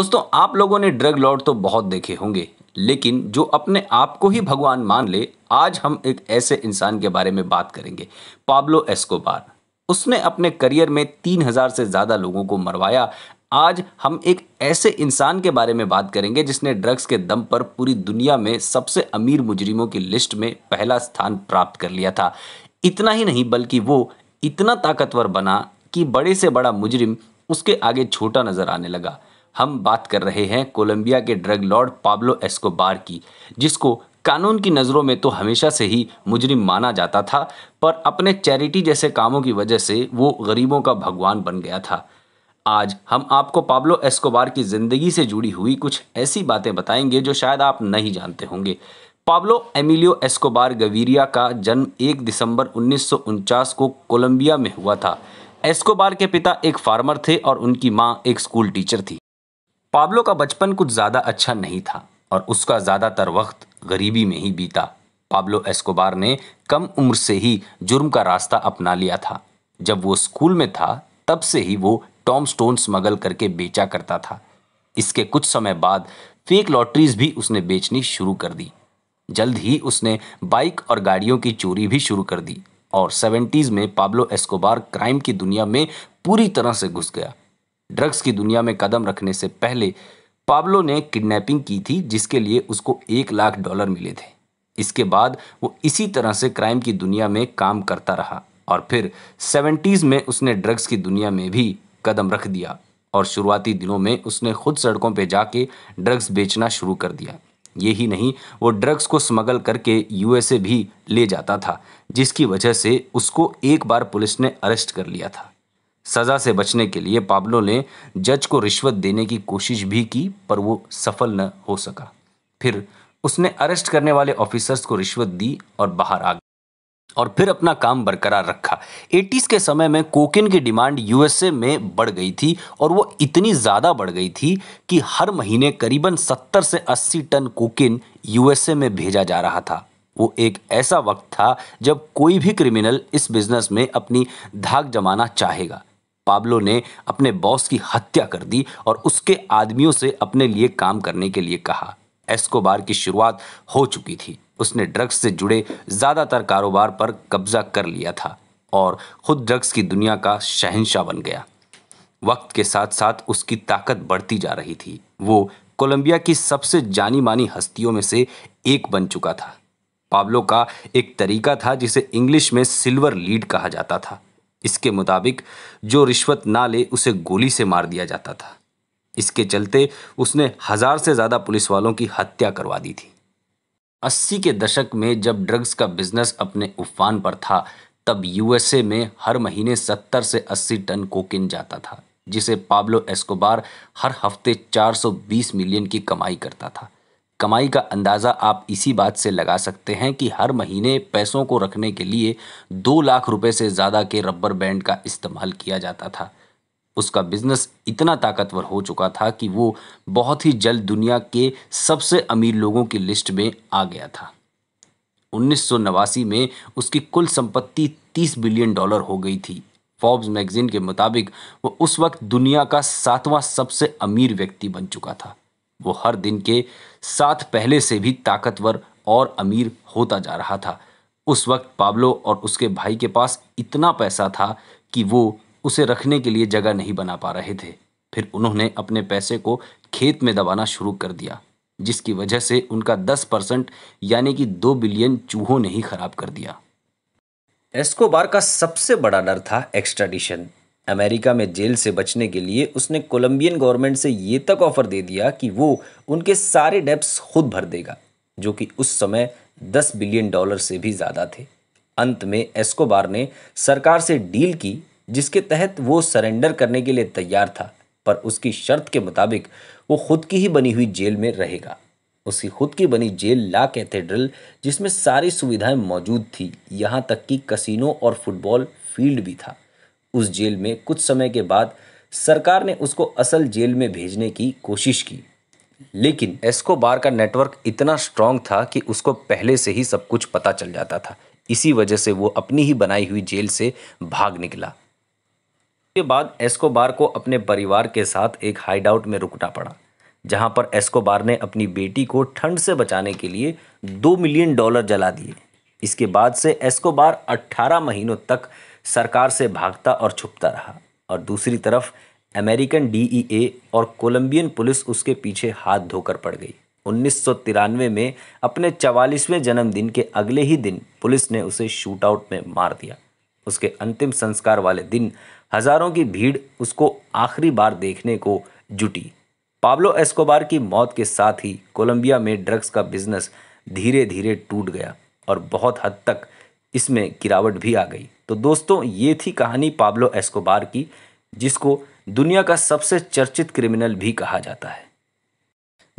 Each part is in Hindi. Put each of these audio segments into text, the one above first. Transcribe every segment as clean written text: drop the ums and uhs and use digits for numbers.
दोस्तों, आप लोगों ने ड्रग लॉर्ड तो बहुत देखे होंगे, लेकिन जो अपने आप को ही भगवान मान ले, आज हम एक ऐसे इंसान के बारे में बात करेंगे, पाब्लो एस्कोबार। उसने अपने करियर में 3,000 से ज्यादा लोगों को मरवाया। आज हम एक ऐसे इंसान के बारे में बात करेंगे जिसने ड्रग्स के दम पर पूरी दुनिया में सबसे अमीर मुजरिमों की लिस्ट में पहला स्थान प्राप्त कर लिया था। इतना ही नहीं, बल्कि वो इतना ताकतवर बना कि बड़े से बड़ा मुजरिम उसके आगे छोटा नजर आने लगा। हम बात कर रहे हैं कोलंबिया के ड्रग लॉर्ड पाब्लो एस्कोबार की, जिसको कानून की नज़रों में तो हमेशा से ही मुजरिम माना जाता था, पर अपने चैरिटी जैसे कामों की वजह से वो गरीबों का भगवान बन गया था। आज हम आपको पाब्लो एस्कोबार की ज़िंदगी से जुड़ी हुई कुछ ऐसी बातें बताएंगे जो शायद आप नहीं जानते होंगे। पाब्लो एमिलियो एस्कोबार गवीरिया का जन्म 1 दिसंबर 1949 को कोलंबिया में हुआ था। एस्कोबार के पिता एक फार्मर थे और उनकी मां एक स्कूल टीचर थी। पाब्लो का बचपन कुछ ज्यादा अच्छा नहीं था और उसका ज्यादातर वक्त गरीबी में ही बीता। पाब्लो एस्कोबार ने कम उम्र से ही जुर्म का रास्ता अपना लिया था। जब वो स्कूल में था, तब से ही वो टॉम स्टोन स्मगल करके बेचा करता था। इसके कुछ समय बाद फेक लॉटरीज भी उसने बेचनी शुरू कर दी। जल्द ही उसने बाइक और गाड़ियों की चोरी भी शुरू कर दी और 70s में पाब्लो एस्कोबार क्राइम की दुनिया में पूरी तरह से घुस गया। ड्रग्स की दुनिया में कदम रखने से पहले पाब्लो ने किडनैपिंग की थी, जिसके लिए उसको $1 लाख मिले थे। इसके बाद वो इसी तरह से क्राइम की दुनिया में काम करता रहा और फिर 70s में उसने ड्रग्स की दुनिया में भी कदम रख दिया और शुरुआती दिनों में उसने खुद सड़कों पर जाके ड्रग्स बेचना शुरू कर दिया। यही नहीं, वो ड्रग्स को स्मगल करके यूएसए भी ले जाता था, जिसकी वजह से उसको एक बार पुलिस ने अरेस्ट कर लिया था। सजा से बचने के लिए पाब्लो ने जज को रिश्वत देने की कोशिश भी की, पर वो सफल न हो सका। फिर उसने अरेस्ट करने वाले ऑफिसर्स को रिश्वत दी और बाहर आ गया और फिर अपना काम बरकरार रखा। 80s के समय में कोकेन की डिमांड यूएसए में बढ़ गई थी और वो इतनी ज़्यादा बढ़ गई थी कि हर महीने करीबन 70 से 80 टन कोकेन यूएसए में भेजा जा रहा था। वो एक ऐसा वक्त था जब कोई भी क्रिमिनल इस बिजनेस में अपनी धाक जमाना चाहेगा। पाब्लो ने अपने बॉस की हत्या कर दी और उसके आदमियों से अपने लिए काम करने के लिए कहा। एस्कोबार की शुरुआत हो चुकी थी। उसने ड्रग्स से जुड़े ज्यादातर कारोबार पर कब्जा कर लिया था और खुद ड्रग्स की दुनिया का शहंशाह बन गया। वक्त के साथ साथ उसकी ताकत बढ़ती जा रही थी। वो कोलंबिया की सबसे जानी मानी हस्तियों में से एक बन चुका था। पाब्लो का एक तरीका था जिसे इंग्लिश में सिल्वर लीड कहा जाता था। इसके मुताबिक जो रिश्वत ना ले उसे गोली से मार दिया जाता था। इसके चलते उसने 1000 से ज्यादा पुलिस वालों की हत्या करवा दी थी। 80 के दशक में जब ड्रग्स का बिजनेस अपने उफान पर था, तब यूएसए में हर महीने 70 से 80 टन कोकेन जाता था, जिसे पाब्लो एस्कोबार हर हफ्ते 420 मिलियन की कमाई करता था। कमाई का अंदाज़ा आप इसी बात से लगा सकते हैं कि हर महीने पैसों को रखने के लिए 2 लाख रुपए से ज़्यादा के रबर बैंड का इस्तेमाल किया जाता था। उसका बिजनेस इतना ताकतवर हो चुका था कि वो बहुत ही जल्द दुनिया के सबसे अमीर लोगों की लिस्ट में आ गया था। 1989 में उसकी कुल संपत्ति $30 बिलियन हो गई थी। फोर्ब्स मैगजीन के मुताबिक वो उस वक्त दुनिया का 7वां सबसे अमीर व्यक्ति बन चुका था। वो हर दिन के साथ पहले से भी ताकतवर और अमीर होता जा रहा था। उस वक्त पाब्लो और उसके भाई के पास इतना पैसा था कि वो उसे रखने के लिए जगह नहीं बना पा रहे थे। फिर उन्होंने अपने पैसे को खेत में दबाना शुरू कर दिया, जिसकी वजह से उनका 10% यानी कि 2 बिलियन चूहों ने ही खराब कर दिया। एस्कोबार का सबसे बड़ा डर था एक्स्ट्राडिशन। अमेरिका में जेल से बचने के लिए उसने कोलंबियन गवर्नमेंट से ये तक ऑफर दे दिया कि वो उनके सारे डेब्ट्स खुद भर देगा, जो कि उस समय $10 बिलियन से भी ज़्यादा थे। अंत में एस्कोबार ने सरकार से डील की, जिसके तहत वो सरेंडर करने के लिए तैयार था, पर उसकी शर्त के मुताबिक वो खुद की ही बनी हुई जेल में रहेगा। उसकी खुद की बनी जेल ला कैथेड्रल, जिसमें सारी सुविधाएं मौजूद थी, यहाँ तक कि कसिनो और फुटबॉल फील्ड भी था। उस जेल में कुछ समय के बाद सरकार ने उसको असल जेल में भेजने की कोशिश की, लेकिन एस्कोबार का नेटवर्क इतना स्ट्रांग था कि उसको पहले से ही सब कुछ पता चल जाता था। इसी वजह से वो अपनी ही बनाई हुई जेल से भाग निकला। के बाद एस्कोबार को अपने परिवार के साथ एक हाइडआउट में रुकना पड़ा। जहां पर एस्कोबार ने अपनी बेटी को ठंड से बचाने के लिए $2 मिलियन जला दिए। इसके बाद से एस्कोबार 18 महीनों तक सरकार से भागता और छुपता रहा और दूसरी तरफ अमेरिकन डीईए और कोलंबियन पुलिस उसके पीछे हाथ धोकर पड़ गई। 1993 में अपने 44वें जन्मदिन के अगले ही दिन पुलिस ने उसे शूटआउट में मार दिया। उसके अंतिम संस्कार वाले दिन हजारों की भीड़ उसको आखिरी बार देखने को जुटी। पाब्लो एस्कोबार की मौत के साथ ही कोलंबिया में ड्रग्स का बिजनेस धीरे धीरे टूट गया और बहुत हद तक इसमें गिरावट भी आ गई। तो दोस्तों, ये थी कहानी पाब्लो एस्कोबार की, जिसको दुनिया का सबसे चर्चित क्रिमिनल भी कहा जाता है।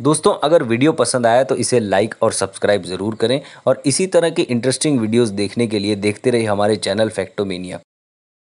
दोस्तों, अगर वीडियो पसंद आया तो इसे लाइक और सब्सक्राइब ज़रूर करें और इसी तरह के इंटरेस्टिंग वीडियोस देखने के लिए देखते रहिए हमारे चैनल फैक्टोमेनिया।